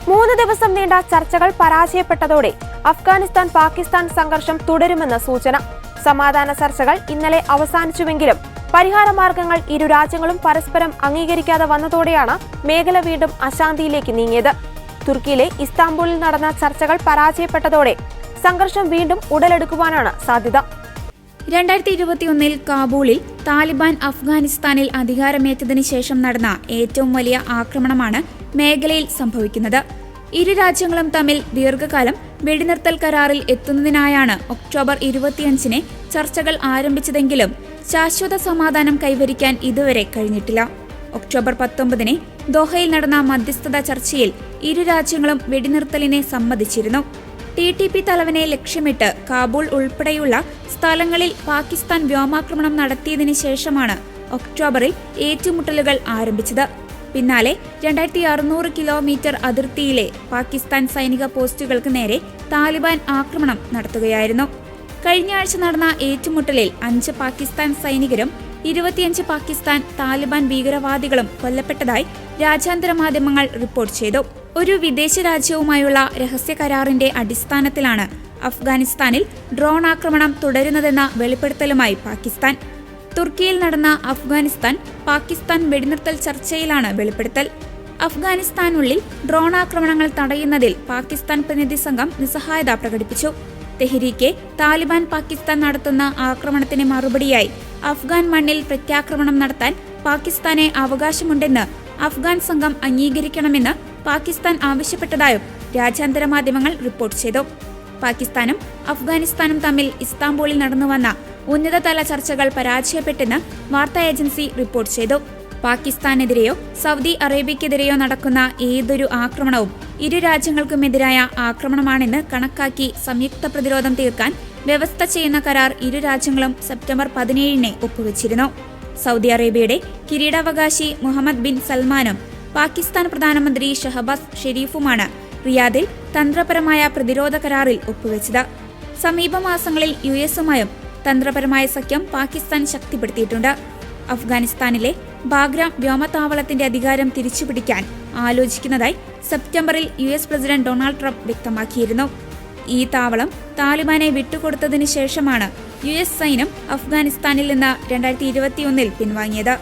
3 ദിവസം നീണ്ട ചർച്ചകൾ പരാജയപ്പെട്ടതോടെ അഫ്ഗാനിസ്ഥാൻ പാകിസ്ഥാൻ സംഘർഷം തുടരുമെന്ന് സൂചന. സമാധാന ചർച്ചകൾ ഇന്നലെ അവസാനിച്ചുവെങ്കിലും പരിഹാരമാർഗങ്ങൾ ഇരു രാജ്യങ്ങളും പരസ്പരം അംഗീകരിക്കാതെ വന്നതോടെയാണ് മേഖല വീണ്ടും അശാന്തിയിലേക്ക് നീങ്ങിയത്. തുർക്കിയിലെ ഇസ്താംബൂളിൽ നടന്ന ചർച്ചകൾ പരാജയപ്പെട്ടതോടെ സംഘർഷം വീണ്ടും ഉടലെടുക്കുവാനാണ് സാധ്യത. 2021 കാബൂളിൽ താലിബാൻ അഫ്ഗാനിസ്ഥാനിൽ അധികാരമേറ്റതിനു ശേഷം നടന്ന ഏറ്റവും വലിയ ആക്രമണമാണ് മേഖലയിൽ സംഭവിക്കുന്നത്. ഇരു രാജ്യങ്ങളും തമ്മിൽ ദീർഘകാലം വെടിനിർത്തൽ കരാറിൽ എത്തുന്നതിനായാണ് ഒക്ടോബർ 25-ന് ചർച്ചകൾ ആരംഭിച്ചതെങ്കിലും ശാശ്വത സമാധാനം കൈവരിക്കാൻ ഇതുവരെ കഴിഞ്ഞിട്ടില്ല. ഒക്ടോബർ 19-ന് ദോഹയിൽ നടന്ന മധ്യസ്ഥത ചർച്ചയിൽ ഇരു രാജ്യങ്ങളും വെടിനിർത്തലിനെ സമ്മതിച്ചിരുന്നു. TTP തലവനെ ലക്ഷ്യമിട്ട് കാബൂൾ ഉൾപ്പെടെയുള്ള സ്ഥലങ്ങളിൽ പാകിസ്ഥാൻ വ്യോമാക്രമണം നടത്തിയതിനു ശേഷമാണ് ഒക്ടോബറിൽ ഏറ്റുമുട്ടലുകൾ ആരംഭിച്ചത്. പിന്നാലെ 2600 കിലോമീറ്റർ അതിർത്തിയിലെ പാകിസ്ഥാൻ സൈനിക പോസ്റ്റുകൾക്ക് നേരെ താലിബാൻ ആക്രമണം നടത്തുകയായിരുന്നു. കഴിഞ്ഞ ആഴ്ച നടന്ന ഏറ്റുമുട്ടലിൽ 5 പാകിസ്ഥാൻ സൈനികരും 25 പാകിസ്ഥാൻ താലിബാൻ ഭീകരവാദികളും കൊല്ലപ്പെട്ടതായി രാജ്യാന്തര മാധ്യമങ്ങൾ റിപ്പോർട്ട് ചെയ്തു. ഒരു വിദേശ രാജ്യവുമായുള്ള രഹസ്യ കരാറിന്റെ അടിസ്ഥാനത്തിലാണ് അഫ്ഗാനിസ്ഥാനിൽ ഡ്രോൺ ആക്രമണം തുടരുന്നതെന്ന വെളിപ്പെടുത്തലുമായി പാകിസ്ഥാൻ. തുർക്കിയിൽ നടന്ന അഫ്ഗാനിസ്ഥാൻ പാകിസ്ഥാൻ വെടിനിർത്തൽ ചർച്ചയിലാണ് വെളിപ്പെടുത്തൽ. അഫ്ഗാനിസ്ഥാനുള്ളിൽ ഡ്രോൺ ആക്രമണങ്ങൾ തടയുന്നതിൽ പാകിസ്ഥാൻ പ്രതിനിധി സംഘം നിസ്സഹായത പ്രകടിപ്പിച്ചു. തെഹ്രീക്കെ താലിബാൻ പാകിസ്ഥാൻ നടത്തുന്ന ആക്രമണത്തിന് മറുപടിയായി അഫ്ഗാൻ മണ്ണിൽ പ്രത്യാക്രമണം നടത്താൻ പാകിസ്ഥാനെ അവകാശമുണ്ടെന്ന് അഫ്ഗാൻ സംഘം അംഗീകരിക്കണമെന്ന് പാകിസ്ഥാൻ ആവശ്യപ്പെട്ടതായും രാജ്യാന്തര മാധ്യമങ്ങൾ റിപ്പോർട്ട് ചെയ്തു. പാകിസ്ഥാനും അഫ്ഗാനിസ്ഥാനും തമ്മിൽ ഇസ്താംബൂളിൽ നടന്നുവന്ന ഉന്നതതല ചർച്ചകൾ പരാജയപ്പെട്ടെന്ന് വാർത്താ ഏജൻസി റിപ്പോർട്ട് ചെയ്തു. പാകിസ്ഥാനെതിരെയോ സൗദി അറേബ്യക്കെതിരെയോ നടക്കുന്ന ഏതൊരു ആക്രമണവും ഇരു രാജ്യങ്ങൾക്കുമെതിരായ ആക്രമണമാണെന്ന് കണക്കാക്കി സംയുക്ത പ്രതിരോധം തീർക്കാൻ വ്യവസ്ഥ ചെയ്യുന്ന കരാർ ഇരു രാജ്യങ്ങളും സെപ്റ്റംബർ 17-ന് ഒപ്പുവെച്ചിരുന്നു. സൗദി അറേബ്യയുടെ കിരീടാവകാശി മുഹമ്മദ് ബിൻ സൽമാനും പാകിസ്ഥാൻ പ്രധാനമന്ത്രി ഷഹബാസ് ഷെരീഫുമാണ് റിയാദിൽ തന്ത്രപരമായ പ്രതിരോധ കരാറിൽ ഒപ്പുവെച്ചത്. സമീപ മാസങ്ങളിൽ US-ഉമായും തന്ത്രപരമായ സഖ്യം പാകിസ്ഥാൻ ശക്തിപ്പെടുത്തിയിട്ടുണ്ട്. അഫ്ഗാനിസ്ഥാനിലെ ബാഗ്രാം വ്യോമതാവളത്തിന്റെ അധികാരം തിരിച്ചുപിടിക്കാൻ ആലോചിക്കുന്നതായി സെപ്റ്റംബറിൽ US പ്രസിഡന്റ് ഡൊണാൾഡ് ട്രംപ് വ്യക്തമാക്കിയിരുന്നു. ഈ താവളം താലിബാനെ വിട്ടുകൊടുത്തതിനു ശേഷമാണ് US സൈന്യം അഫ്ഗാനിസ്ഥാനിൽ നിന്ന് 2021-ൽ പിൻവാങ്ങിയത്.